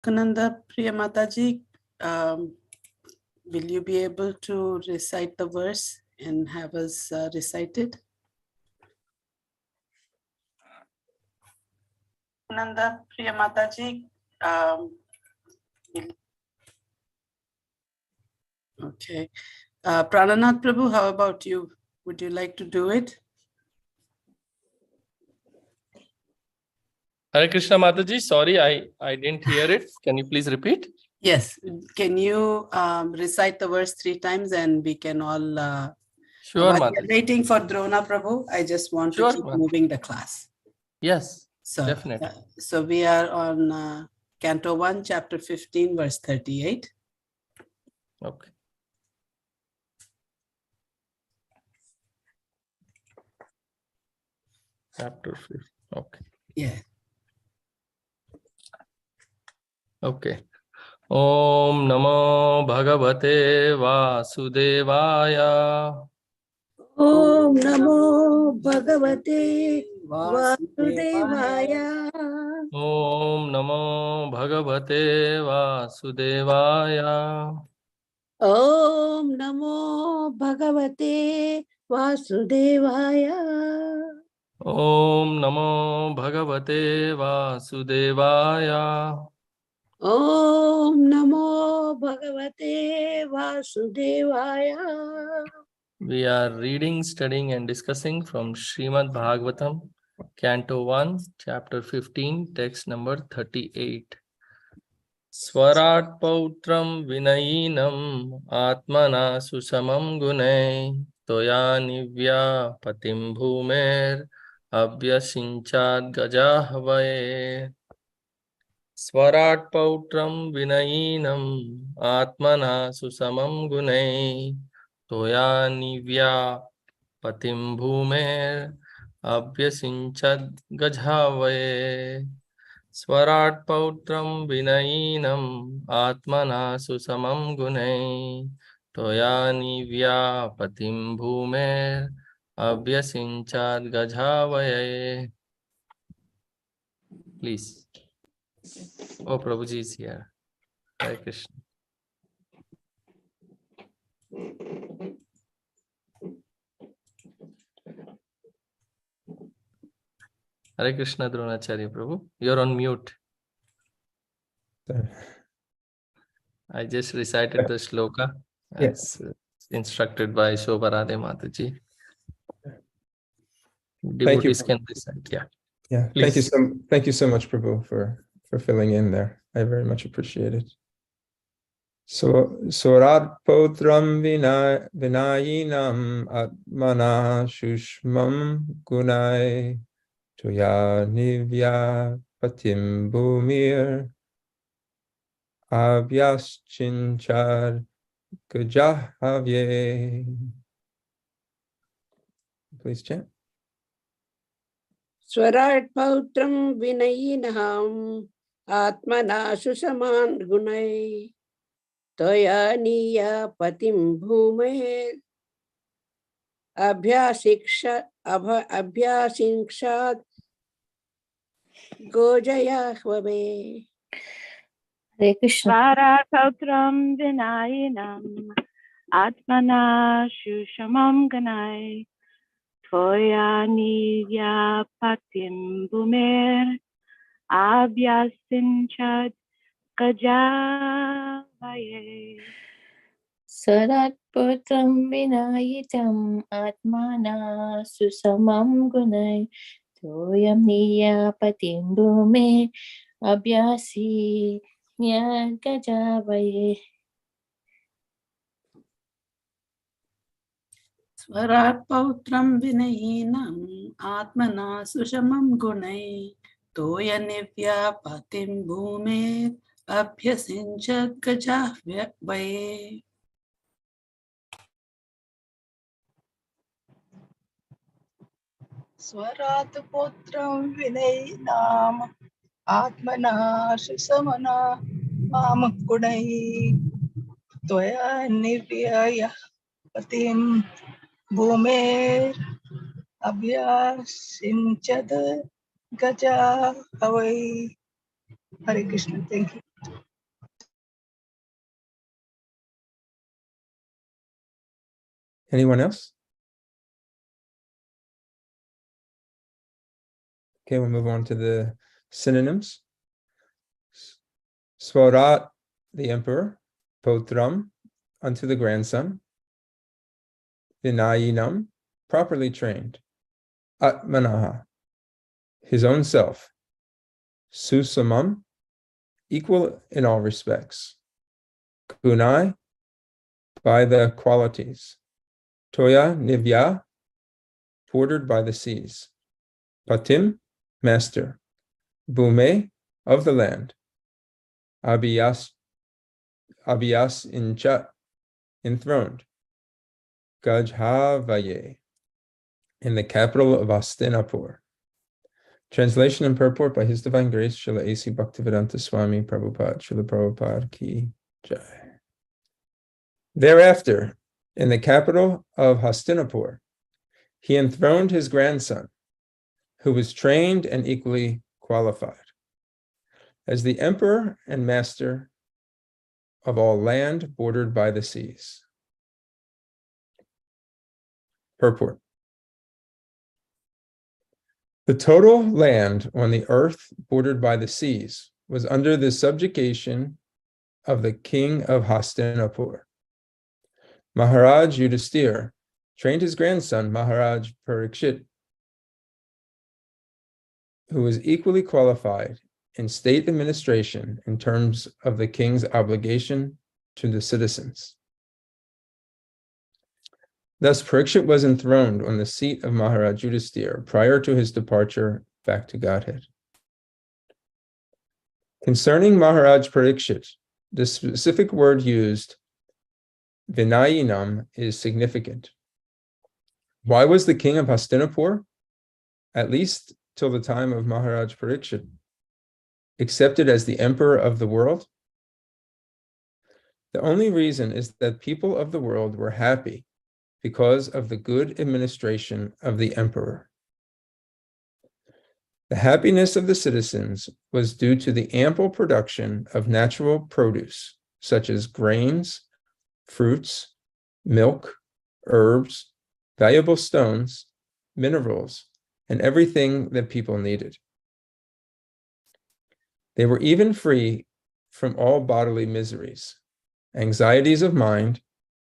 Kananda Priya Mataji, will you be able to recite the verse and have us recite it? Kananda Priya Mataji, okay. Prananath Prabhu, how about you? Would you like to do it? Hare Krishna Mataji, sorry, I didn't hear it. Can you please repeat? Yes. Can you recite the verse 3 times and we can all... Sure, while Mataji. we are waiting for Drona Prabhu, I just want to keep moving the class. Yes, So, definitely. So we are on Canto 1, Chapter 15, verse 38. Okay. Chapter 15. Okay. Yeah. Okay. Om Namo Bhagavate Vasudevaya. Om Namo Bhagavate Vasudevaya. Om Namo Bhagavate Vasudevaya. Om Namo Bhagavate Vasudevaya. Om Namo Bhagavate Vasudevaya. Om Namo Bhagavate Vasudevaya. We are reading, studying and discussing from Srimad Bhagavatam, Canto 1, Chapter 15, text number 38. Swarat pautram vinayinam atmana susamam gunai toya nivya patim bhumer abhyasinchad gajahvaye. Swarat pautram vinayinam atmana susamam gunai toya nivya patim bhumer abhyasinchad gajhavaye. Swarat pautram vinayinam atmana susamam gunai toya nivya patim bhumer abhyasinchad gajhavaye. Please. Oh, Prabhuji is here. Hare Krishna. Hare Krishna Dronacarya Prabhu. You're on mute. I just recited the shloka as instructed by Shobharade Mataji. Devotees can recite. Yeah. Yeah. Please. Thank you so much, Prabhu, for filling in there. I very much appreciate it. So Sorat potram vinayinam atmana shushmam gunai toya nivya patim bhumir abhyas gajahavye. Please chant. Swarat pautram vinayinaham atmana susaman gunai toya niya patim bhume abhyasinkshat gojayahvabe. Hare Krishna. Varakotram vinayinam atmana shushamam ganai toya nivya patim bhumer abhyasinchad gajavaye. Sarat putram vinayitam atmana susamam gunai toyam niyapatim bhume abhyasi nyagajavaye. Swarat pautram vinayinam atmana sushamam gunai toya nivya patim bhume abhyasinchad gajahvaye. Swarat potram vinayinam atmana susamana mamakudai toya nivyaya patim bhumer abhyasinchad gaja havai. Hare Krishna. Thank you. Anyone else? Okay, we'll move on to the synonyms. Swarat, the emperor. Potram, unto the grandson. Vinayinam, properly trained. Atmanaha, his own self. Susamam, equal in all respects. Gunai, by the qualities. Toya nivya, bordered by the seas. Patim, master. Bhume, of the land. Abhyas in chat, enthroned. Gajhavaye, in the capital of Hastinapur. Translation and purport by His Divine Grace, Srila A.C. Bhaktivedanta Swami Prabhupada, Srila Prabhupada Ki Jai. Thereafter, in the capital of Hastinapur, he enthroned his grandson, who was trained and equally qualified, as the emperor and master of all land bordered by the seas. Purport. The total land on the earth bordered by the seas was under the subjugation of the king of Hastinapur. Maharaj Yudhisthira trained his grandson, Maharaj Parikshit, who was equally qualified in state administration in terms of the king's obligation to the citizens. Thus, Parikshit was enthroned on the seat of Maharaj Yudhisthira prior to his departure back to Godhead. Concerning Maharaj Parikshit, the specific word used, Vinayinam, is significant. Why was the king of Hastinapur, at least till the time of Maharaj Parikshit, accepted as the emperor of the world? The only reason is that people of the world were happy because of the good administration of the emperor. The happiness of the citizens was due to the ample production of natural produce, such as grains, fruits, milk, herbs, valuable stones, minerals, and everything that people needed. They were even free from all bodily miseries, anxieties of mind,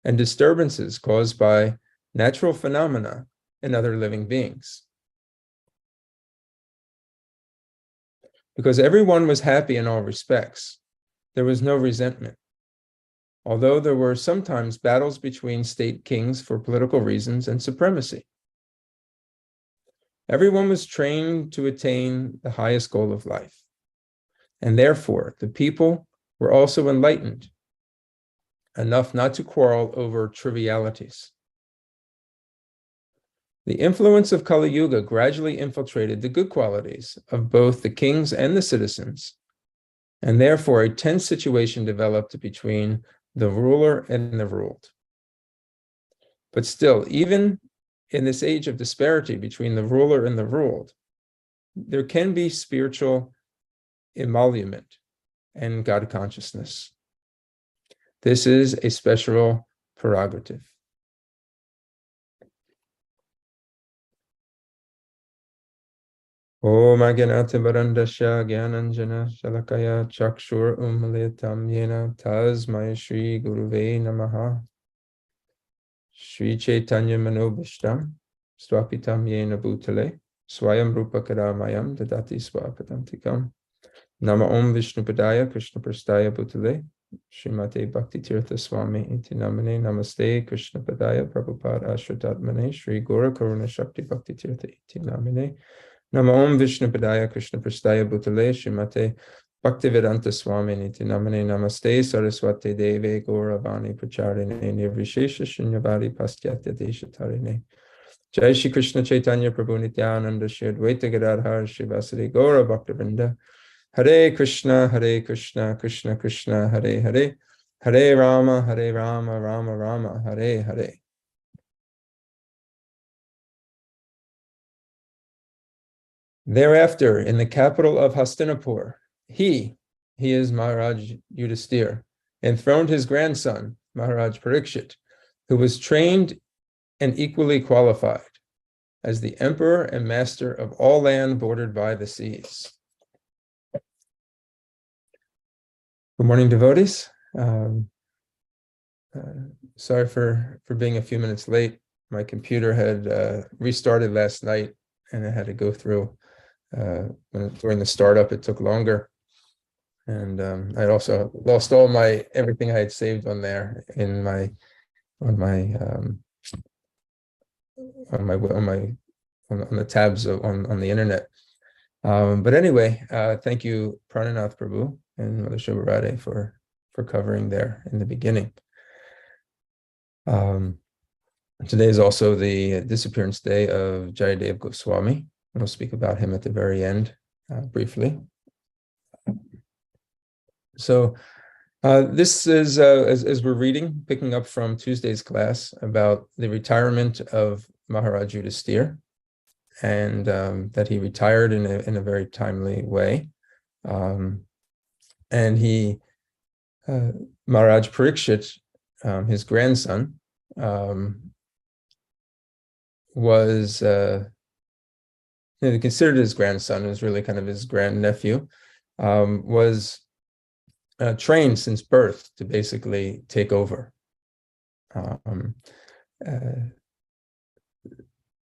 and disturbances caused by natural phenomena and other living beings. Because everyone was happy in all respects, there was no resentment. Although there were sometimes battles between state kings for political reasons and supremacy. Everyone was trained to attain the highest goal of life, and therefore the people were also enlightened enough not to quarrel over trivialities. The influence of Kali Yuga gradually infiltrated the good qualities of both the kings and the citizens, and therefore a tense situation developed between the ruler and the ruled. But still, even in this age of disparity between the ruler and the ruled, there can be spiritual emolument and God consciousness. This is a special prerogative. Om Aganata Barandasya Gyananjana Shalakaya Chakshur Umalitam Yena Tasmaya Shri Guruve Namaha Shri Chaitanya Manobishtam Swapitam Yena Bhutale Swayam Rupa Karamayam Dadati Swapatantikam Nama Om Vishnupadaya Krishna Prastaya Bhutale Srimate Bhakti Tirtha Swami Iti Namane Namaste Krishna Padaya Prabhupada Ashratatmane Shri Gora Karuna Shakti Bhakti Tirtha Iti Namane Nama Om Vishnu Padaya Krishna Prastaya Bhutale Srimate Bhaktivedanta Swami Niti Namane Namaste Saraswati Deve Gauravani Pracharine Nirvishesha Shunyavadi Pastyatya Deshatarine Jai Shri Krishna Chaitanya Prabhu Nityananda Shri Advaita Gadadhar Shri Vasari Gaura Bhaktivinoda Hare Krishna Krishna Krishna Hare Hare Hare Rama Rama Rama Hare Hare. Thereafter, in the capital of Hastinapur, he is Maharaj Yudhisthira, enthroned his grandson, Maharaj Parikshit, who was trained and equally qualified as the emperor and master of all land bordered by the seas. Good morning, devotees. Sorry for being a few minutes late. My computer had restarted last night, and I had to go through. During the startup, it took longer, and I also lost all everything I had saved on there on the tabs on the internet. But anyway, thank you, Prananath Prabhu and Mother Shobharade for covering there in the beginning. Today is also the disappearance day of Jayadev Goswami. We'll speak about him at the very end briefly. So this is, as we're reading, picking up from Tuesday's class about the retirement of Maharaj Yudhisthira, and that he retired in a very timely way. And Maharaj Parikshit, his grandson, was considered his grandson, was really kind of his grandnephew, was trained since birth to basically take over.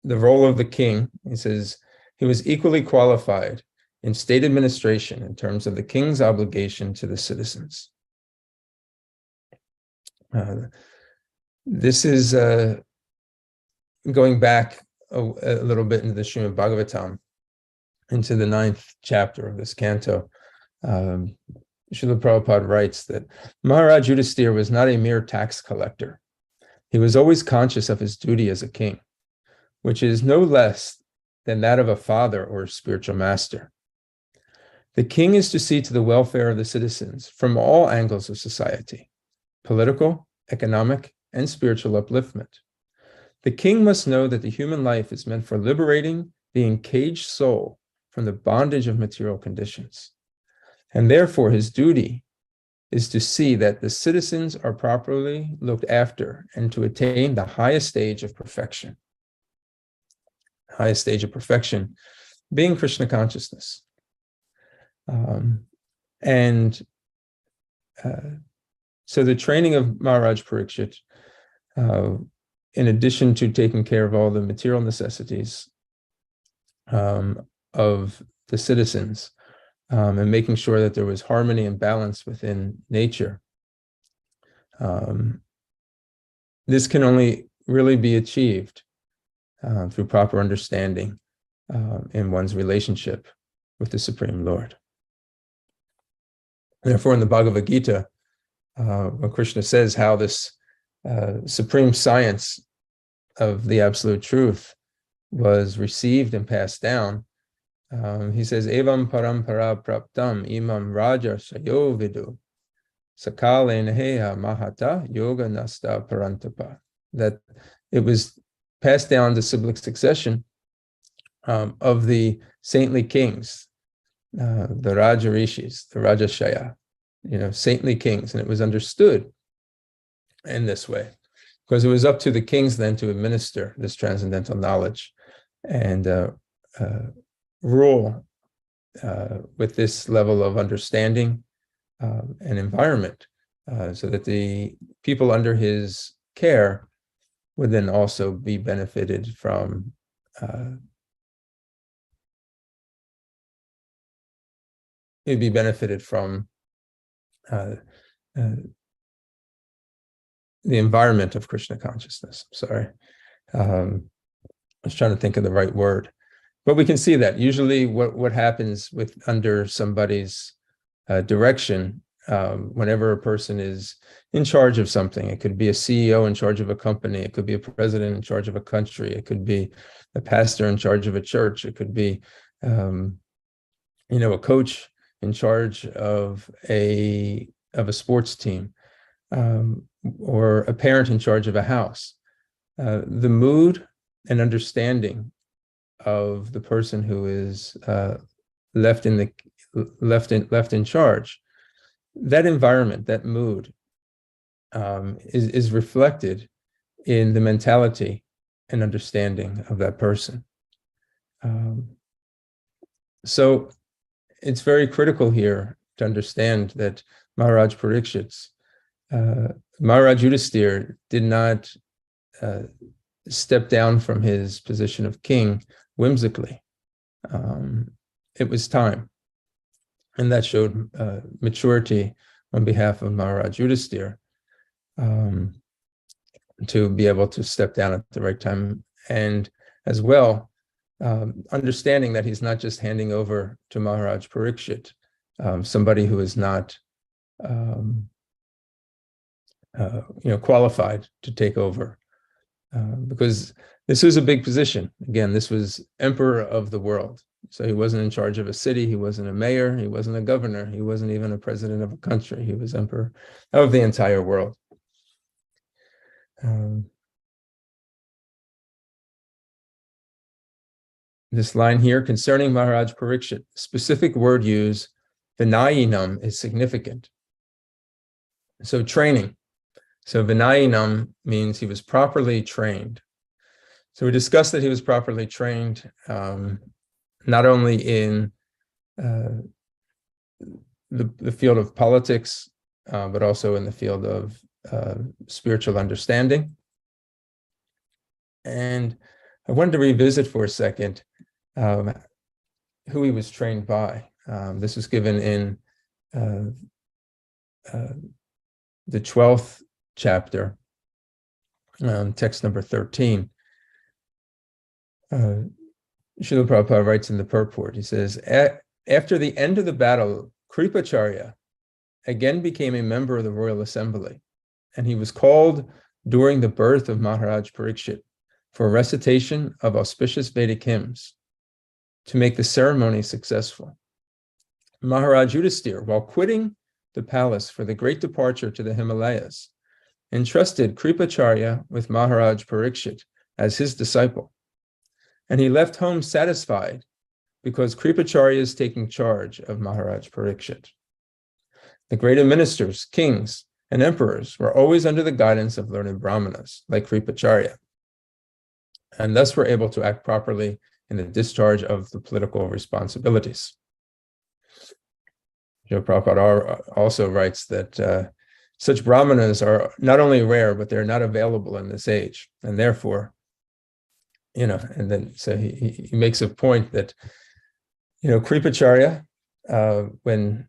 The role of the king, he says, he was equally qualified in state administration in terms of the king's obligation to the citizens. This is going back a little bit into the Srimad Bhagavatam, into the 9th chapter of this canto. Srila Prabhupada writes that Maharaj Yudhisthira was not a mere tax collector. He was always conscious of his duty as a king, which is no less than that of a father or a spiritual master. The king is to see to the welfare of the citizens from all angles of society, political, economic, and spiritual upliftment. The king must know that the human life is meant for liberating the encaged soul from the bondage of material conditions. And therefore, his duty is to see that the citizens are properly looked after and to attain the highest stage of perfection. Highest stage of perfection being Krishna consciousness. So the training of Maharaj Parikshit, in addition to taking care of all the material necessities of the citizens, and making sure that there was harmony and balance within nature, this can only really be achieved through proper understanding in one's relationship with the Supreme Lord. Therefore, in the Bhagavad Gita, when Krishna says how this supreme science of the absolute truth was received and passed down, he says, Evam parampara praptam imam raja shayo vidu sakale neheha mahata yoga nasta parantapa. That it was passed down to cyclic succession of the saintly kings, the Raja Rishis, the Rajashaya, saintly kings. And it was understood in this way, because it was up to the kings then to administer this transcendental knowledge and rule with this level of understanding and environment, so that the people under his care would then also be benefited from the environment of Krishna consciousness. Sorry, I was trying to think of the right word, but we can see that usually what happens under somebody's direction, whenever a person is in charge of something. It could be a CEO in charge of a company. It could be a president in charge of a country. It could be a pastor in charge of a church. It could be, a coach in charge of a sports team, or a parent in charge of a house. The mood and understanding of the person who is left in charge, that environment, that mood, is reflected in the mentality and understanding of that person. So it's very critical here to understand that Maharaj Parikshit, Maharaj Yudhisthira did not step down from his position of king whimsically. It was time. And that showed maturity on behalf of Maharaj Yudhisthira to be able to step down at the right time. And as well, understanding that he's not just handing over to Maharaj Parikshit, somebody who is not qualified to take over. Because this was a big position. Again, this was emperor of the world. So he wasn't in charge of a city, he wasn't a mayor, he wasn't a governor, he wasn't even a president of a country, he was emperor of the entire world. This line here, concerning Maharaj Parikshit, specific word use, vinayinam, is significant. So training. So vinayinam means he was properly trained. So we discussed that he was properly trained, not only in the field of politics, but also in the field of spiritual understanding. And I wanted to revisit for a second who he was trained by. This was given in the 12th chapter, text number 13. Srila Prabhupada writes in the purport, he says, after the end of the battle, Kripacharya again became a member of the royal assembly, and he was called during the birth of Maharaj Parikshit for recitation of auspicious Vedic hymns to make the ceremony successful. Maharaj Yudhisthira, while quitting the palace for the great departure to the Himalayas, entrusted Kripacharya with Maharaj Parikshit as his disciple. And he left home satisfied because Kripacharya is taking charge of Maharaj Parikshit. The greater ministers, kings, and emperors were always under the guidance of learned brahmanas, like Kripacharya, and thus were able to act properly in the discharge of the political responsibilities. Srila Prabhupada also writes that such brahmanas are not only rare, but they're not available in this age, and therefore, and then so he makes a point that, Kripacharya, when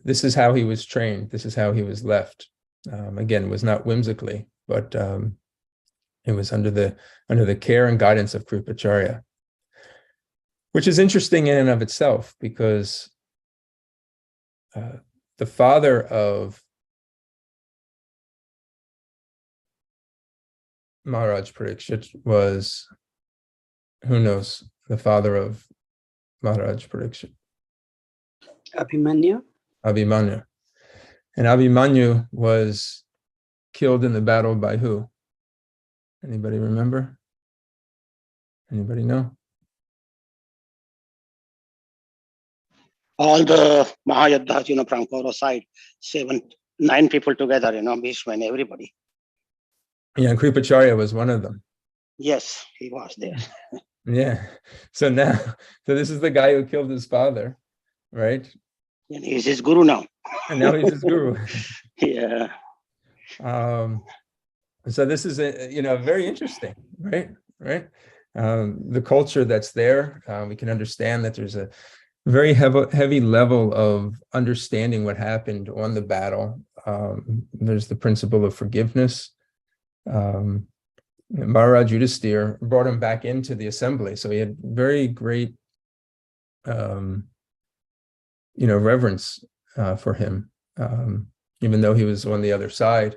this is how he was trained, this is how he was left. Again, it was not whimsically, but it was under the care and guidance of Kripacharya, which is interesting in and of itself, because the father of Maharaj Parikshit was, who knows, the father of Maharaj Parikshit? Abhimanyu. Abhimanyu. And Abhimanyu was killed in the battle by who? Anybody remember? Anybody know? All the Mahayadhas, from Kaurav side, 9 people together, Bhishma and everybody. Yeah, and Kripacharya was one of them. Yes, he was there. Yeah. So this is the guy who killed his father, right? And he's his guru now. And now he's his guru. Yeah. So this is very interesting, right? The culture that's there, we can understand that there's a very heavy level of understanding what happened on the battle. There's the principle of forgiveness. Maharaj Yudhisthira brought him back into the assembly, so he had very great, reverence for him. Even though he was on the other side,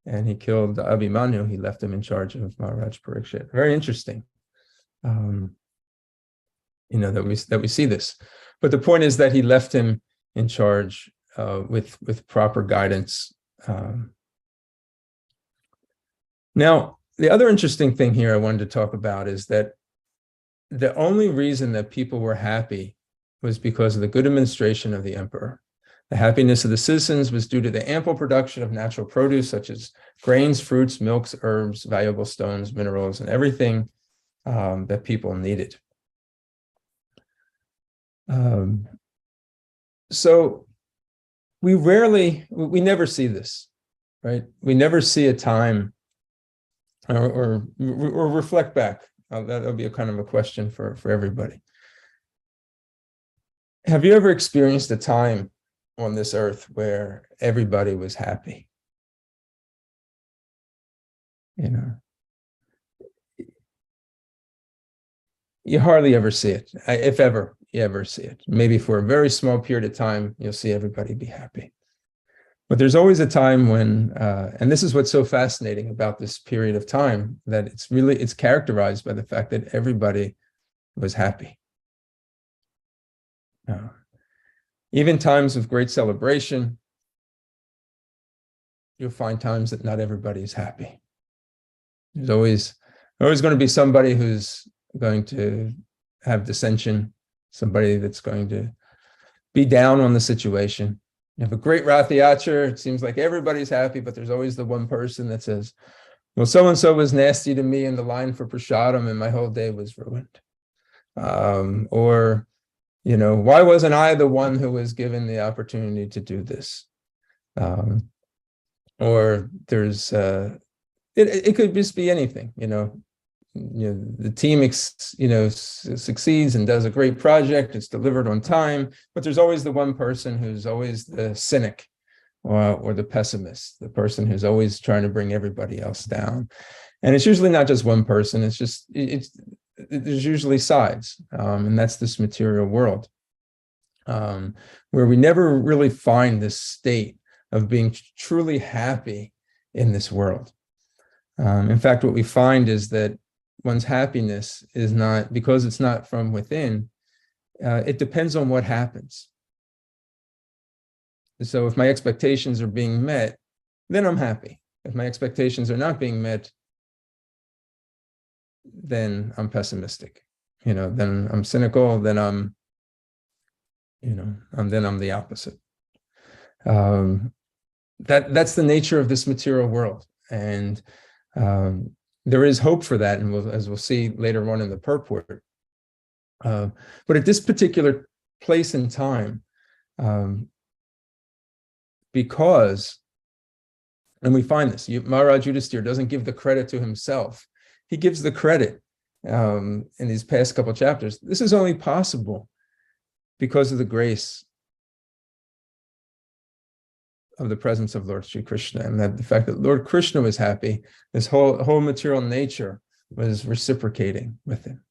and he killed Abhimanyu, he left him in charge of Maharaj Parikshit. Very interesting, that we see this. But the point is that he left him in charge with proper guidance. Now, the other interesting thing here I wanted to talk about is that the only reason that people were happy was because of the good administration of the emperor. The happiness of the citizens was due to the ample production of natural produce, such as grains, fruits, milks, herbs, valuable stones, minerals, and everything that people needed. So we never see this, right? We never see a time or reflect back. That'll be a kind of a question for everybody. Have you ever experienced a time on this earth where everybody was happy? You know, you hardly ever see it, if ever you ever see it. Maybe for a very small period of time, you'll see everybody be happy. But there's always a time when, and this is what's so fascinating about this period of time, that it's characterized by the fact that everybody was happy. Even times of great celebration, you'll find times that not everybody is happy. There's always going to be somebody who's going to have dissension, somebody that's going to be down on the situation. You have a great Rath Yatra, it seems like everybody's happy, but there's always the one person that says, well, so-and-so was nasty to me in the line for prasadam and my whole day was ruined. Or, you know, why wasn't I the one who was given the opportunity to do this? Or there's, it could just be anything, you know, the team, succeeds and does a great project, it's delivered on time, but there's always the one person who's always the cynic or the pessimist, the person who's always trying to bring everybody else down. And it's usually not just one person, there's usually sides, and that's this material world, where we never really find this state of being truly happy in this world. In fact, what we find is that one's happiness is not, because it's not from within, it depends on what happens. So if my expectations are being met, then I'm happy. If my expectations are not being met, then I'm pessimistic. Then I'm cynical, then I'm the opposite. That's the nature of this material world. And there is hope for that, and as we'll see later on in the purport. But at this particular place and time, because, and we find this, Maharaj Yudhisthira doesn't give the credit to himself. He gives the credit in these past couple chapters. This is only possible because of the grace of the presence of Lord Sri Krishna, and that the fact that Lord Krishna was happy, this whole material nature was reciprocating with him.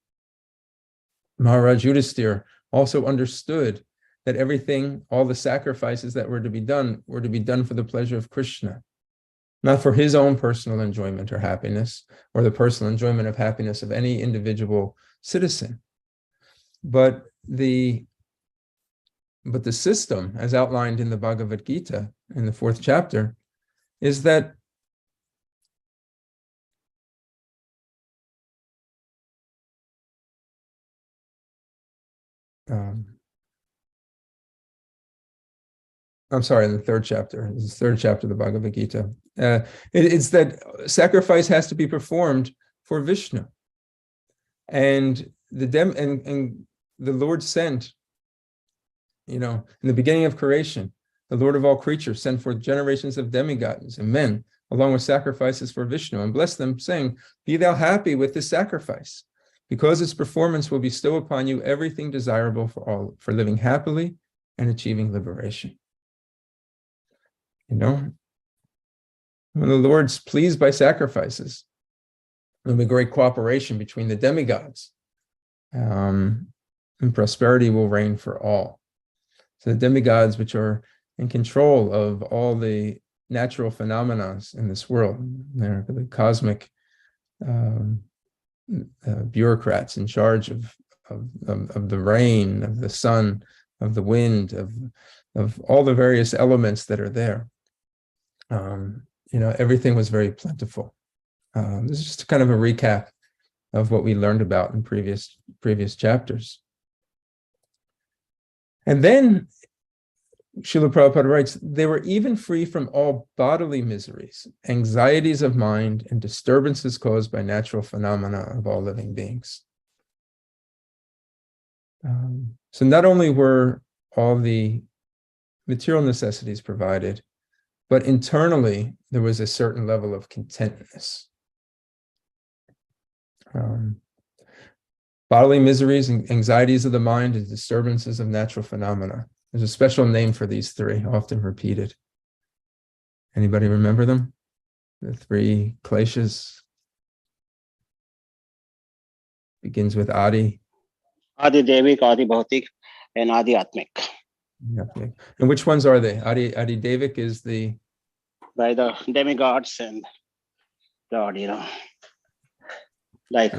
Maharaj Yudhisthira also understood that everything, all the sacrifices that were to be done for the pleasure of Krishna, not for his own personal enjoyment or happiness, or the personal enjoyment of happiness of any individual citizen. But the system, as outlined in the Bhagavad Gita, in the 4th chapter, is that I'm sorry, in the 3rd chapter, this is the 3rd chapter of the Bhagavad Gita. It's that sacrifice has to be performed for Vishnu, and the Lord sent, in the beginning of creation, the Lord of all creatures sent forth generations of demigods and men, along with sacrifices for Vishnu, and blessed them, saying, "Be thou happy with this sacrifice, because its performance will bestow upon you everything desirable for living happily and achieving liberation." When the Lord's pleased by sacrifices, there'll be great cooperation between the demigods, and prosperity will reign for all. So the demigods, which are in control of all the natural phenomena in this world, they're the cosmic bureaucrats in charge of the rain, of the sun, of the wind, of all the various elements that are there. Everything was very plentiful. This is just kind of a recap of what we learned about in previous chapters. And then Srila Prabhupada writes, they were even free from all bodily miseries, anxieties of mind, and disturbances caused by natural phenomena of all living beings. So not only were all the material necessities provided, but internally there was a certain level of contentness. Bodily miseries and anxieties of the mind and disturbances of natural phenomena. There's a special name for these three, often repeated. Anybody remember them? The three kleshas. Begins with Adi. Adi Devik, Adi Bhautik, and Adi Atmik. Okay. And which ones are they? Adi Devik is the... By the demigods and God, you know, like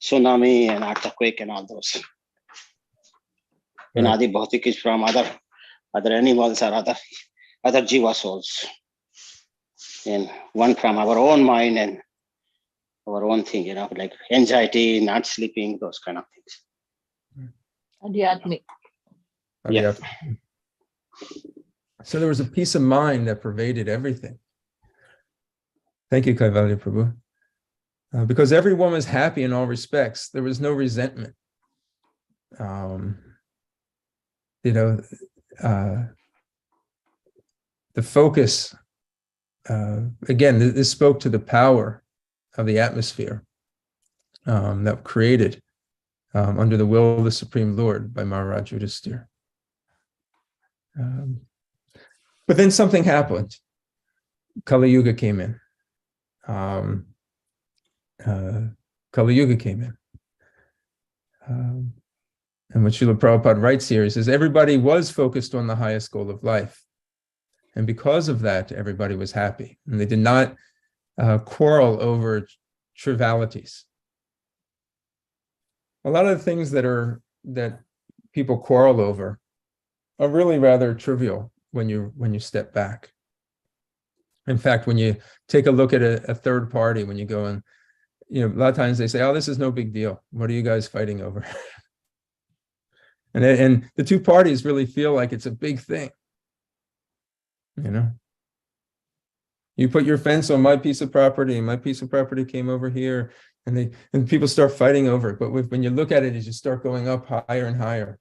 tsunami and earthquake and all those. And Right. Adi Bhautik is from other animals or other jiva souls. And one from our own mind and our own thing, you know, like anxiety, not sleeping, those kind of things. Adhyatmic. Yeah. So there was a peace of mind that pervaded everything. Thank you, Kaivalya Prabhu. Because everyone was happy in all respects. There was no resentment. You know, the focus, again, this spoke to the power of the atmosphere that created under the will of the Supreme Lord by Maharaj Yudhisthira. But then something happened. Kali Yuga came in. Kali Yuga came in. And what Srila Prabhupada writes here, he says, everybody was focused on the highest goal of life. And because of that, everybody was happy. And they did not quarrel over trivialities. A lot of the things that people quarrel over are really rather trivial when you step back. In fact, when you take a look at a third party, when you go and, you know, a lot of times they say, oh, this is no big deal. What are you guys fighting over? And the two parties really feel like it's a big thing. You know, you put your fence on my piece of property, and my piece of property came over here, and people start fighting over it. But when you look at it, you just start going up higher and higher.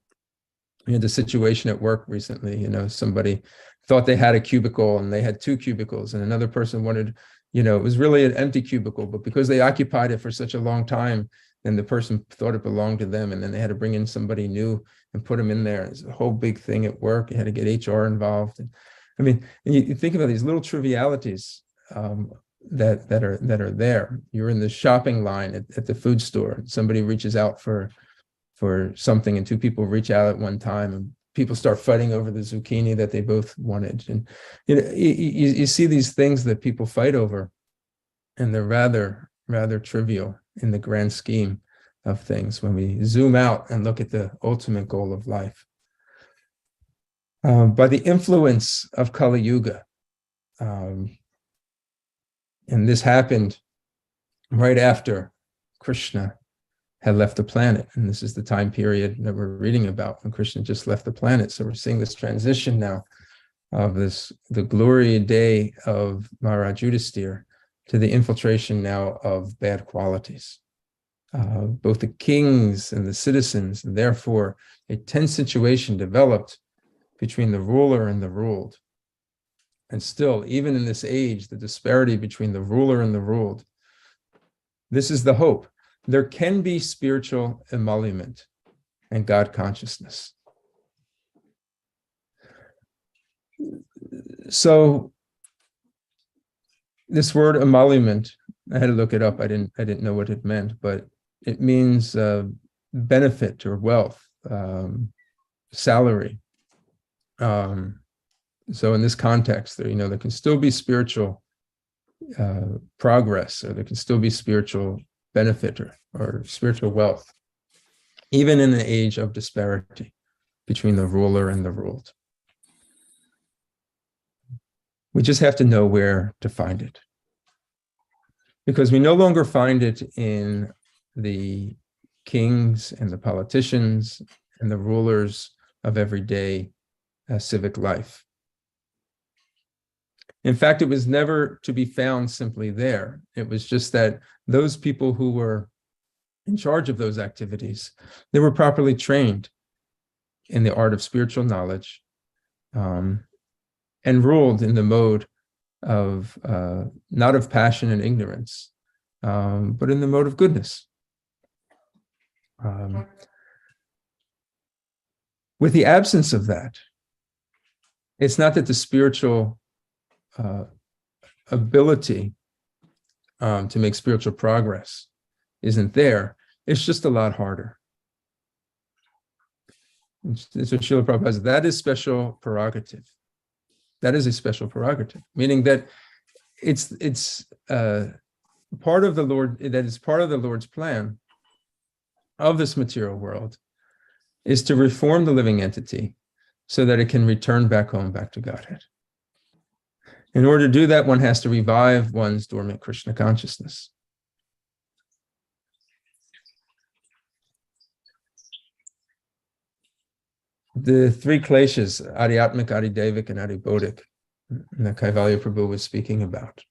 We had the situation at work recently, you know, somebody thought they had a cubicle and they had two cubicles, and another person wanted, you know, it was really an empty cubicle, but because they occupied it for such a long time, then the person thought it belonged to them, and then they had to bring in somebody new and put them in there. It's a whole big thing at work. You had to get HR involved. And I mean, and you think about these little trivialities that are there. You're in the shopping line at the food store, and somebody reaches out for something, and two people reach out at one time, and people start fighting over the zucchini that they both wanted. And you know, you see these things that people fight over, and they're rather trivial in the grand scheme of things when we zoom out and look at the ultimate goal of life. By the influence of Kali Yuga, and this happened right after Krishna had left the planet, and this is the time period that we're reading about when Krishna just left the planet. So we're seeing this transition now of the glory day of Maharaj Yudhisthira to the infiltration now of bad qualities. Both the kings and the citizens, and therefore a tense situation developed between the ruler and the ruled. And still, even in this age, the disparity between the ruler and the ruled. This is the hope. There can be spiritual emolument and God consciousness. So this word emolument, I had to look it up. I didn't know what it meant, but it means benefit or wealth, salary. So in this context, there, you know, there can still be spiritual progress, or there can still be spiritual benefit or spiritual wealth, even in the age of disparity between the ruler and the ruled. We just have to know where to find it, because we no longer find it in the kings and the politicians and the rulers of every day civic life. In fact, it was never to be found simply there. It was just that those people who were in charge of those activities, they were properly trained in the art of spiritual knowledge, and ruled in the mode of not of passion and ignorance, but in the mode of goodness. With the absence of that, it's not that the spiritual ability to make spiritual progress isn't there. It's just a lot harder. It's what Srila Prabhupada says. That is special prerogative. That is a special prerogative, meaning that it's part of the Lord. That is part of the Lord's plan of this material world, is to reform the living entity so that it can return back home, back to Godhead. In order to do that, one has to revive one's dormant Krishna consciousness. The three kleshas, Adhyatmic, Adhidevik, and Adhibodhik, that Kaivalya Prabhu was speaking about.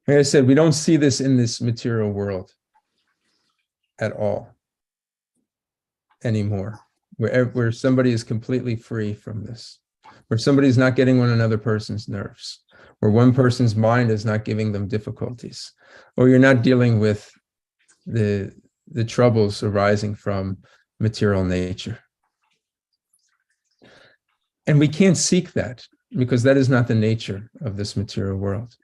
Like I said, we don't see this in this material world at all anymore, where somebody is completely free from this, where somebody is not getting on another person's nerves, where one person's mind is not giving them difficulties, or you're not dealing with the troubles arising from material nature. And we can't seek that, because that is not the nature of this material world.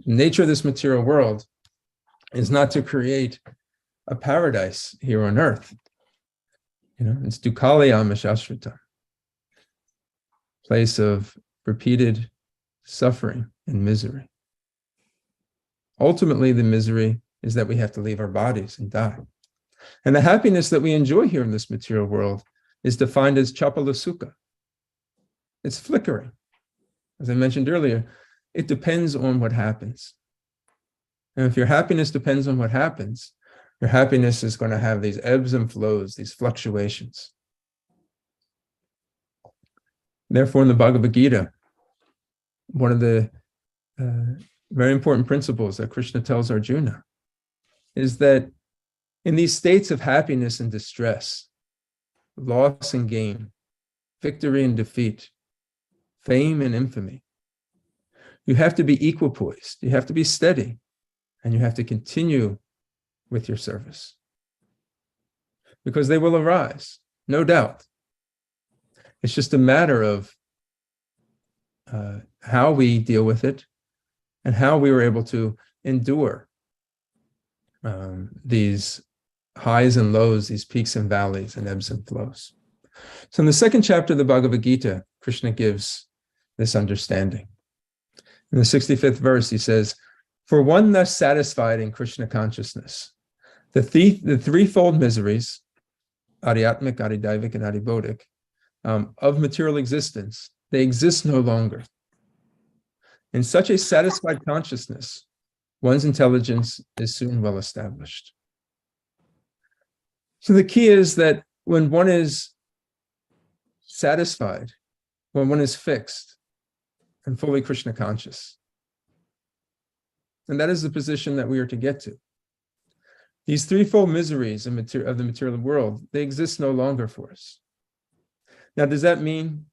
The nature of this material world is not to create a paradise here on earth. It's Dukkalayam Shashrita, place of repeated suffering and misery. Ultimately, the misery is that we have to leave our bodies and die. And the happiness that we enjoy here in this material world is defined as chapala sukha. It's flickering. As I mentioned earlier, it depends on what happens. And if your happiness depends on what happens, your happiness is going to have these ebbs and flows, these fluctuations. Therefore, in the Bhagavad Gita, one of the very important principles that Krishna tells Arjuna is that in these states of happiness and distress, loss and gain, victory and defeat, fame and infamy, you have to be equipoised, you have to be steady, and you have to continue with your service. Because they will arise, no doubt. It's just a matter of how we deal with it and how we were able to endure these highs and lows, these peaks and valleys and ebbs and flows. So in the second chapter of the Bhagavad Gita, Krishna gives this understanding. In the 65th verse, he says, "For one thus satisfied in Krishna consciousness, the threefold miseries, Adhyatmic, Adhidevik, and Adhibodhik, of material existence, they exist no longer. In such a satisfied consciousness, one's intelligence is soon well established." So the key is that when one is satisfied, when one is fixed and fully Krishna conscious, and that is the position that we are to get to. These threefold miseries of the material world, they exist no longer for us. Now, does that mean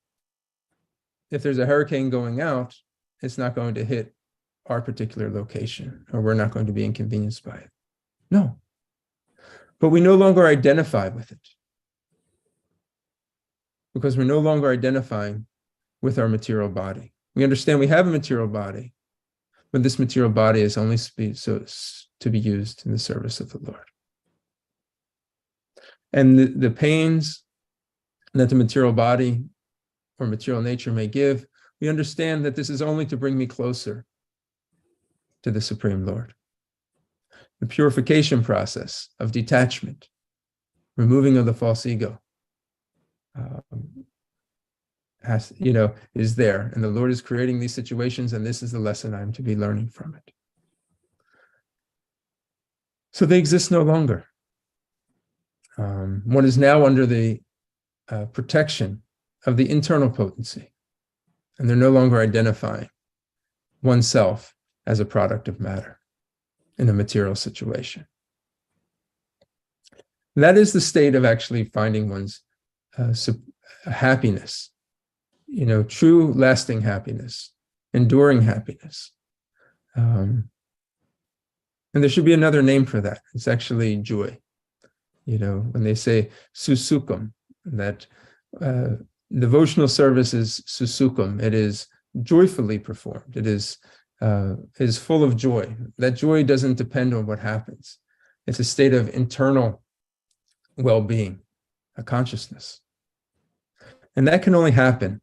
if there's a hurricane going out, it's not going to hit our particular location, or we're not going to be inconvenienced by it? No. But we no longer identify with it, because we're no longer identifying with our material body. We understand we have a material body, but this material body is only to be used in the service of the Lord. And the pains that the material body or material nature may give, we understand that this is only to bring me closer to the Supreme Lord. The purification process of detachment, removing of the false ego, is there. And the Lord is creating these situations, and this is the lesson I'm to be learning from it. So they exist no longer. One is now under the protection of the internal potency. And they're no longer identifying oneself as a product of matter in a material situation. That is the state of actually finding one's happiness, true lasting happiness, enduring happiness. And there should be another name for that. It's actually joy. When they say susukam, that devotional service is susukam, it is joyfully performed. It is full of joy. That joy doesn't depend on what happens. It's a state of internal well-being, a consciousness. And that can only happen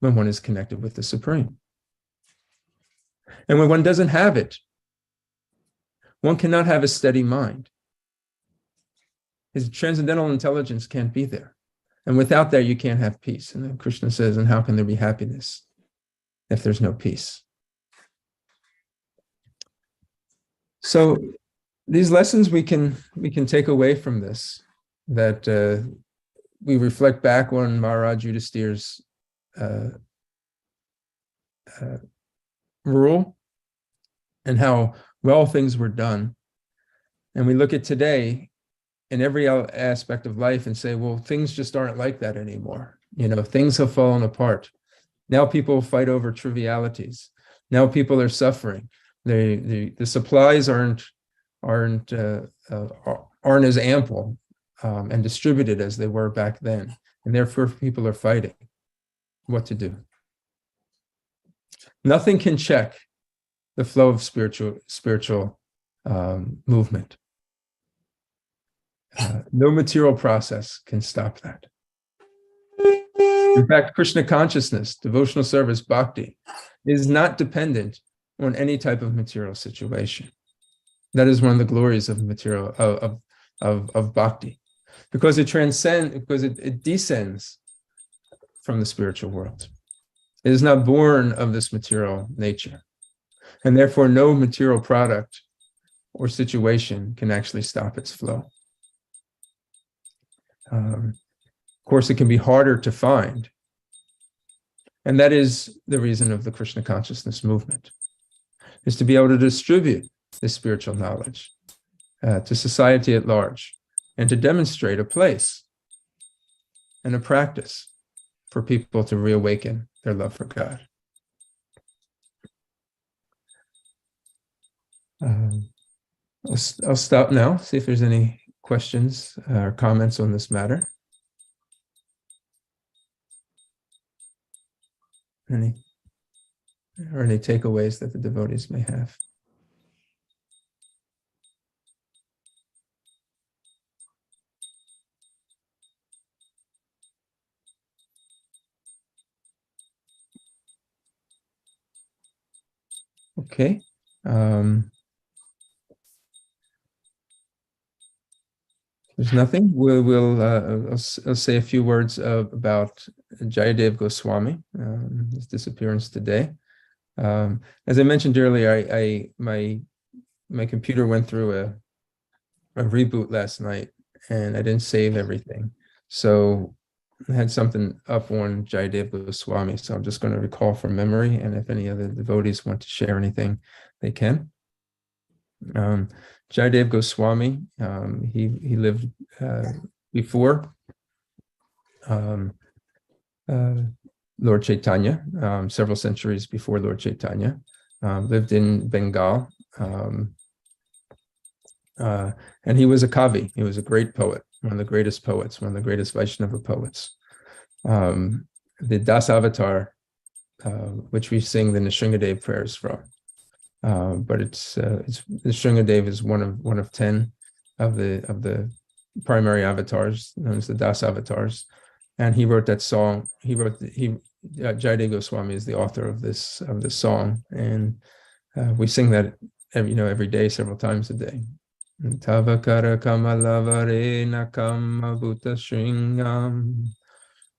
when one is connected with the Supreme. And when one doesn't have it, one cannot have a steady mind. His transcendental intelligence can't be there. And without that, you can't have peace. And then Krishna says, and how can there be happiness if there's no peace? So these lessons we can take away from this, that we reflect back on Maharaj Yudhisthira's rule and how well things were done. And we look at today in every aspect of life and say, well, things just aren't like that anymore. Things have fallen apart. Now people fight over trivialities. Now people are suffering. The supplies aren't as ample and distributed as they were back then, and therefore people are fighting what to do. Nothing can check the flow of spiritual movement. No material process can stop that. In fact, Krishna consciousness, devotional service, bhakti, is not dependent on any type of material situation. That is one of the glories of material of bhakti, because it transcends, because it descends from the spiritual world. It is not born of this material nature, and therefore no material product or situation can actually stop its flow. Of course, it can be harder to find, and that is the reason of the Krishna consciousness movement, is to be able to distribute this spiritual knowledge to society at large, and to demonstrate a place and a practice for people to reawaken their love for God. I'll stop now, see if there's any questions or comments on this matter. Any takeaways that the devotees may have. Okay. There's nothing. I'll say a few words about Jayadev Goswami, his disappearance today. As I mentioned earlier, my computer went through a reboot last night, and I didn't save everything. So I had something up on Jayadev Goswami, so I'm just going to recall from memory, and if any other devotees want to share anything, they can. Jayadev Goswami, he lived before Lord Chaitanya, several centuries before Lord Chaitanya, lived in Bengal, and he was a kavi. He was a great poet, one of the greatest poets, one of the greatest Vaishnava poets. The dasa avatar, which we sing the Nrsingadev prayers from. But it's Nrsingadev is one of 10 of the primary avatars, known as the dasa avatars, and he wrote that song. Jayadev Goswami is the author of this song, and we sing that every day, several times a day. Tavakara kamalavare nakama bhuta shringam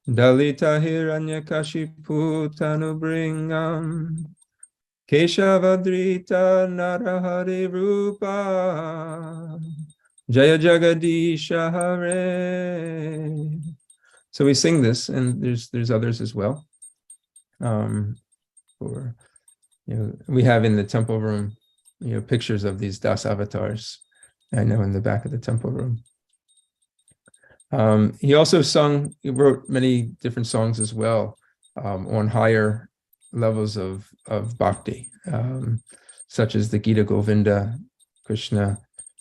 dalita hiranyakashipu tanubringam Keshavadrita Narahari Rupa Jaya Jagadisha Hare So we sing this, and there's others as well. Or we have in the temple room, pictures of these Das avatars. I know in the back of the temple room. He also he wrote many different songs as well on higher levels of bhakti, such as the Gita Govinda, Krishna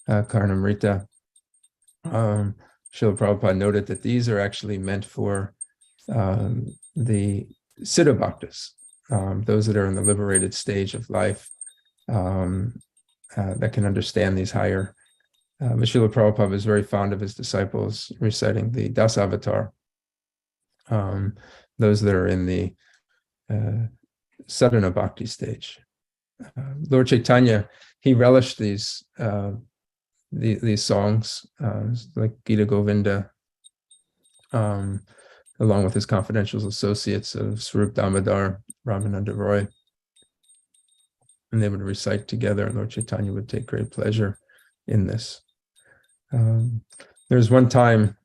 Karnamrita. Srila Prabhupada noted that these are actually meant for the Siddha Bhaktas, those that are in the liberated stage of life, that can understand these higher. Srila Prabhupada was very fond of his disciples reciting the Das Avatar, those that are in the Sadhana Bhakti stage. Lord Chaitanya, he relished these songs, like Gita Govinda, along with his confidential associates of Swarup Damodar, Ramananda Roy. And they would recite together, and Lord Chaitanya would take great pleasure in this. There was one time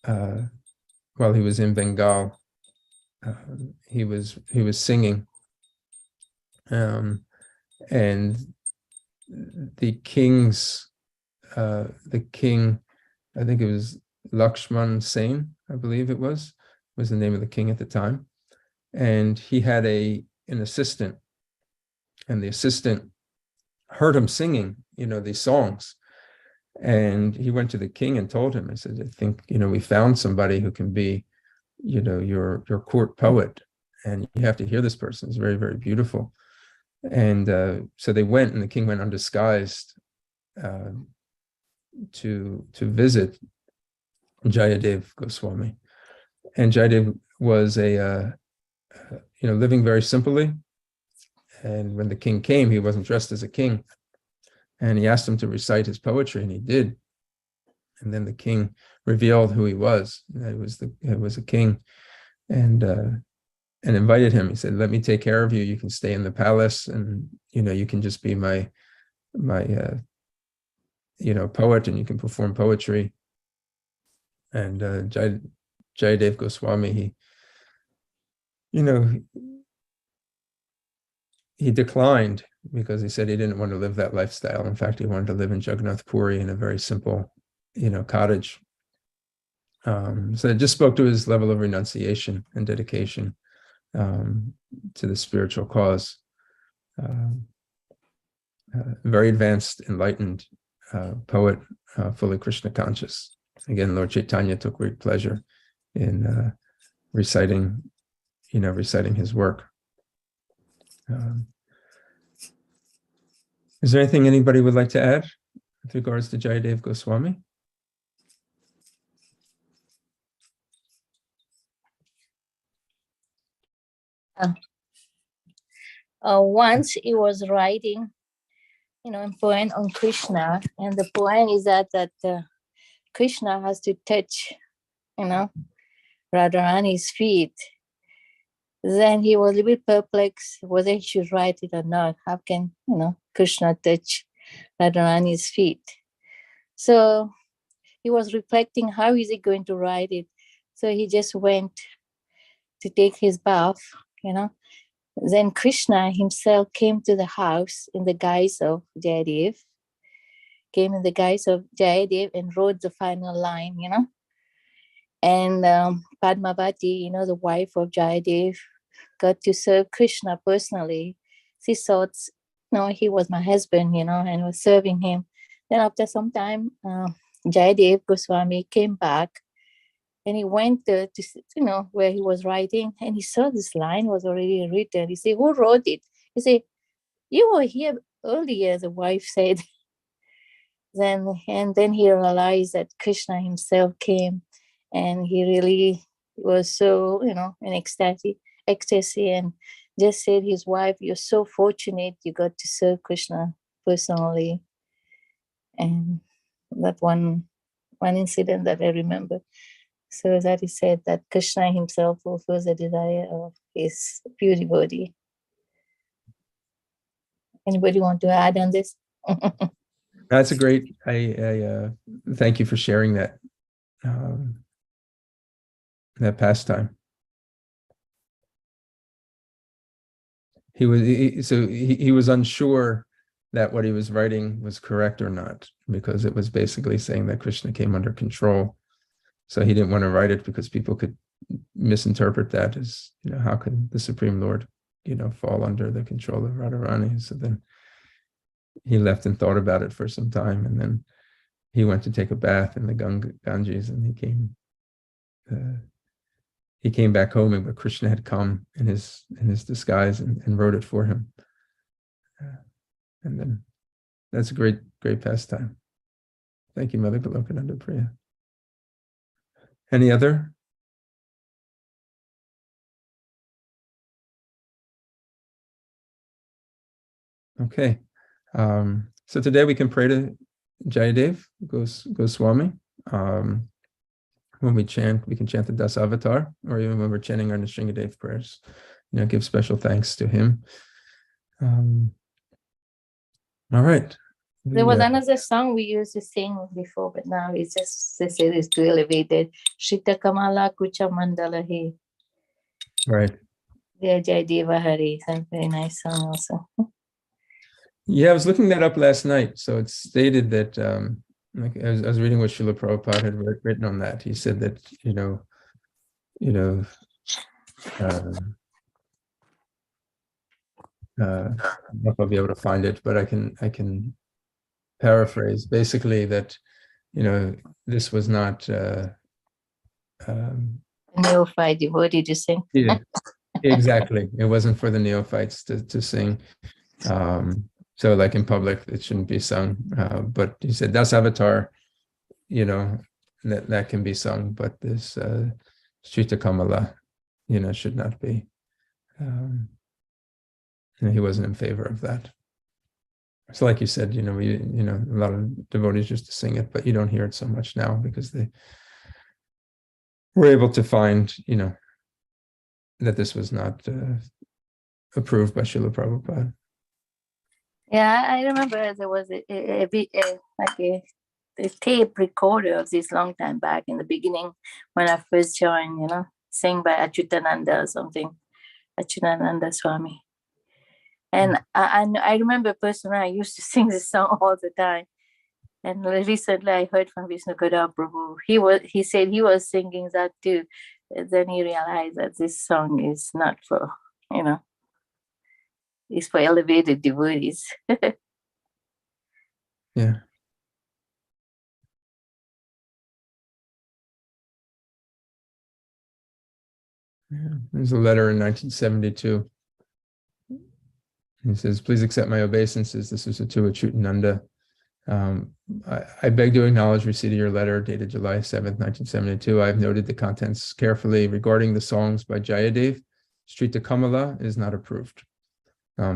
while he was in Bengal, he was singing, and the king, I think it was Lakshman Sen, I believe it was the name of the king at the time, and he had an assistant, and the assistant heard him singing, these songs. And he went to the king and told him, I said, I think, we found somebody who can be, your court poet, and you have to hear this person. It's very, very beautiful. And so they went, and the king went undisguised to visit Jayadev Goswami. And Jayadev was living very simply. And when the king came, he wasn't dressed as a king. And he asked him to recite his poetry, and he did. And then the king revealed who he was. It was a king, and invited him. He said, "Let me take care of you. You can stay in the palace, and you can just be my poet, and you can perform poetry." And Jayadev Goswami, he declined, because he said he didn't want to live that lifestyle. In fact, he wanted to live in Jagannath Puri in a very simple, cottage. So it just spoke to his level of renunciation and dedication to the spiritual cause. Very advanced, enlightened poet, fully Krishna conscious. Again, Lord Chaitanya took great pleasure in reciting his work. Is there anything anybody would like to add with regards to Jayadev Goswami? Once he was writing, a poem on Krishna, and the poem is that Krishna has to touch, Radharani's feet. Then he was a bit perplexed whether he should write it or not. How can, Krishna touch Radharani's feet? So he was reflecting, how is he going to write it? So he just went to take his bath, Then Krishna himself came to the house in the guise of Jayadev, and wrote the final line, And Padmavati, the wife of Jayadev, got to serve Krishna personally. She thought, he was my husband, and was serving him. Then after some time, Jayadev Goswami came back, and he went to where he was writing, and he saw this line was already written. He said, "Who wrote it?" He said, "You were here earlier," the wife said. Then he realized that Krishna himself came, and he really was so, in ecstasy, and just said his wife, "You're so fortunate you got to serve Krishna personally." And that one incident that I remember. So that he said that Krishna himself fulfills the desire of his pure devotee. Anybody want to add on this? That's a great. I thank you for sharing that. pastime. He was unsure that what he was writing was correct or not, because it was basically saying that Krishna came under control. So he didn't want to write it because people could misinterpret that as, how could the Supreme Lord, fall under the control of Radharani? So then he left and thought about it for some time, and then he went to take a bath in the Ganges, and he came back home, and Krishna had come in his disguise and wrote it for him. And then that's a great pastime. Thank you, Mother Golokananda Priya. Any other? Okay. So today we can pray to Jayadev Goswami. When we chant, we can chant the Dasa Avatar, or even when we're chanting our Nrsingadev prayers, give special thanks to him. All right. There was another song we used to sing before, but now it's just, they say it's too elevated. Shita Kamala Kucha Mandala He. Right. Yeah, Jayadeva Hari. It's a very nice song also. Yeah, I was looking that up last night. So it's stated that, like I was reading what Srila Prabhupada had written on that. He said that, I don't know if I'll be able to find it, but I can paraphrase basically that, this was not Neophyte devotee to sing. Yeah, exactly. It wasn't for the neophytes to sing. So like in public, it shouldn't be sung. But he said Das Avatar, that can be sung, but this Shrita Kamala, should not be. He wasn't in favor of that. So like you said, a lot of devotees used to sing it, but you don't hear it so much now because they were able to find, that this was not approved by Srila Prabhupada. Yeah, I remember there was a tape recorder of this long time back in the beginning when I first joined, sang by Achyutananda or something, Achyutananda Swami. And I remember personally, I used to sing this song all the time. And recently I heard from Vishnu Kada Prabhu. He said he was singing that too. Then he realized that this song is not for, it's for elevated devotees. Yeah. There's a letter in 1972. He says, please accept my obeisances. This is to Achyutananda. I beg to acknowledge receipt of your letter dated July 7th, 1972. I have noted the contents carefully. Regarding the songs by Jayadev, Shrita Kamala is not approved.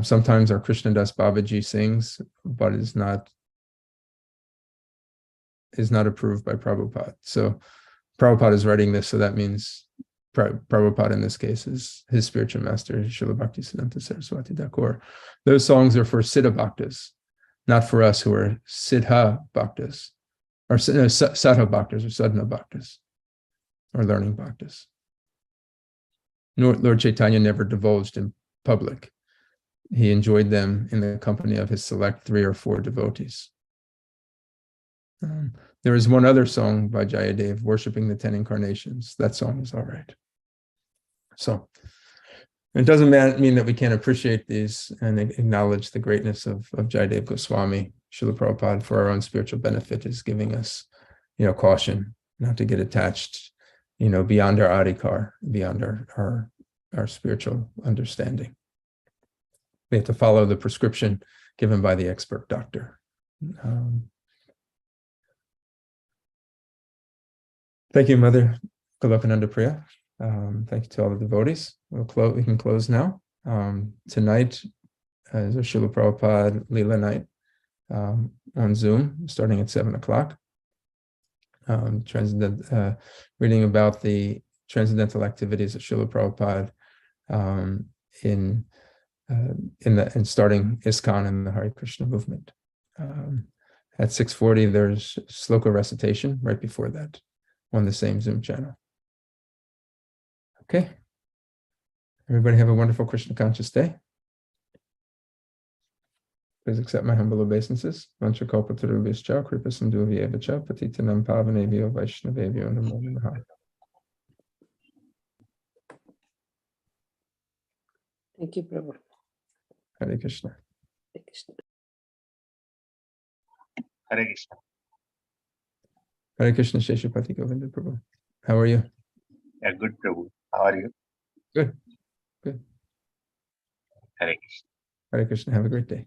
Sometimes our Krishnadas Babaji sings, but is not approved by Prabhupada. So Prabhupada is writing this, so that means Prabhupada in this case is his spiritual master, Srila Bhaktisiddhanta Saraswati Thakur. Those songs are for Siddha Bhaktas, not for us who are Siddha Bhaktas, or Sadha Bhaktas, or Sadhana Bhaktas, or learning Bhaktas. Lord Chaitanya never divulged in public. He enjoyed them in the company of his select 3 or 4 devotees. There is one other song by Jayadev, Worshipping the 10 Incarnations. That song is all right. So it doesn't mean that we can't appreciate these and acknowledge the greatness of Jayadev Goswami. Srila Prabhupada, for our own spiritual benefit, is giving us, caution not to get attached, beyond our adhikar, beyond our spiritual understanding. We have to follow the prescription given by the expert doctor. Thank you, Mother Golokananda Priya. Thank you to all the devotees. We can close now. Tonight is a Srila Prabhupada Leela night on Zoom, starting at 7 o'clock. Reading about the transcendental activities of Srila Prabhupada in starting ISKCON and the Hare Krishna movement. At 6:40, there's sloka recitation right before that on the same Zoom channel. Okay. Everybody have a wonderful Krishna conscious day. Please accept my humble obeisances. Vancha kalpatarubhyascha kripa sindhuvya cha patitanam pavanebhyo vaishnavebhyo namo namaha. Thank you, Prabhu. Hare Krishna. Hare Krishna. Hare Krishna. Hare Krishna Sheshapati Govinda Prabhu. How are you? Yeah, good Prabhu. How are you? Good. Good. Hare Krishna. Hare Krishna. Have a great day.